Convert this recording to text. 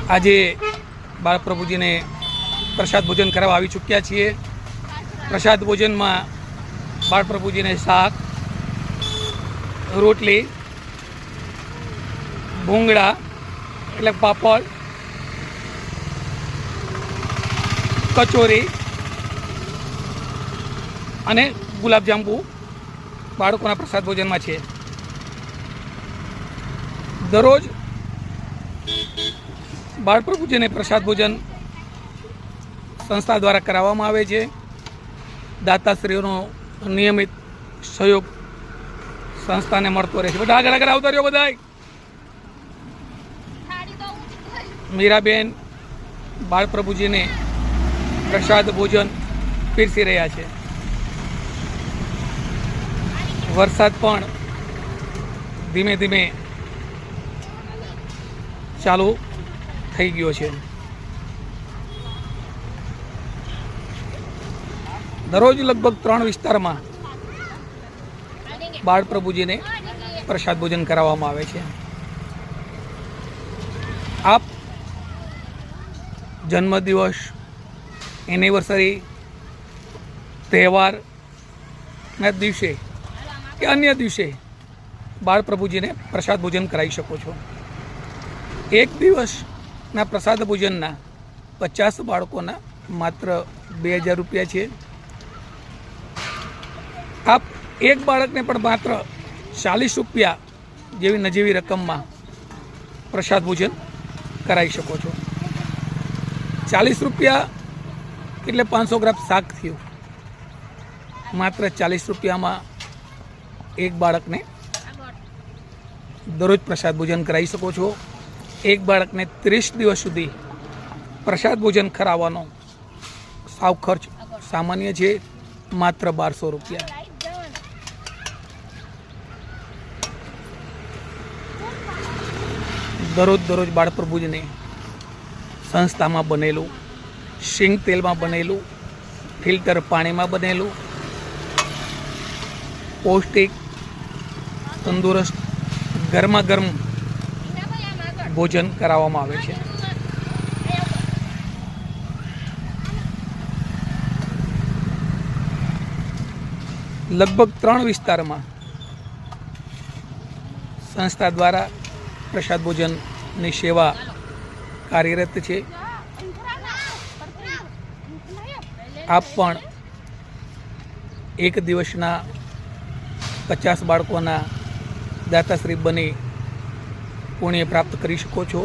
આજે બાળપ્રભુજીને પ્રસાદ ભોજન કરવા આવી ચૂક્યા છીએ। પ્રસાદ ભોજનમાં બાળપ્રભુજીને શાક, રોટલી, ભૂંગળા એટલે પાપડ, કચોરી અને ગુલાબજાંબુ બાળકોના પ્રસાદ ભોજનમાં છે। દરરોજ બાળપ્રભુજીને પ્રસાદ ભોજન સંસ્થા દ્વારા કરાવવામાં આવે છે। દાતાશ્રીઓનો નિયમિત સહયોગ સંસ્થાને મળતો રહે છે। બધા આગળ આગળ આવતા રહ્યો। બધા મીરાબેન બાળપ્રભુજીને પ્રસાદ ભોજન પીરસી રહ્યા છે। વરસાદ પણ ધીમે ધીમે ચાલુ થઈ ગયો છે। દરરોજ લગભગ 3 વિસ્તારમાં બાળપ્રભુજીને પ્રસાદ ભોજન કરાવવામાં આવે છે। આપ જન્મદિવસ, એનિવર્સરી, તહેવારના દિવસે કે અન્ય દિવસે બાળપ્રભુજીને પ્રસાદ ભોજન કરાવી શકો છો। એક દિવસના પ્રસાદ ભોજનના 50 બાળકોના માત્ર 2000 રૂપિયા છે। આપ એક બાળકને પણ માત્ર 40 રૂપિયા જેવી નજીવી રકમમાં પ્રસાદ ભોજન કરાવી શકો છો। 40 રૂપિયા એટલે 500 ગ્રામ શાક થયું। માત્ર 40 રૂપિયામાં એક બાળકને દરરોજ પ્રસાદ ભોજન કરાવી શકો છો। એક બાળકને 30 દિવસ સુધી પ્રસાદ ભોજન કરાવવાનો સાવ ખર્ચ સામાન્ય છે, માત્ર 1200 રૂપિયા। દરરોજ બાળપ્રભુજીને સંસ્થામાં બનેલું, શીંગ તેલમાં બનેલું, ફિલ્ટર પાણીમાં બનેલું, પૌષ્ટિક, તંદુરસ્ત, ગરમા ગરમ ભોજન કરાવવામાં આવે છે। લગભગ 3 વિસ્તારમાં સંસ્થા દ્વારા પ્રસાદ ભોજનની સેવા કાર્યરત છે। આપ પણ એક દિવસના 50 બાળકોના દાતાશ્રી બની પુણ્ય પ્રાપ્ત કરી શકો છો।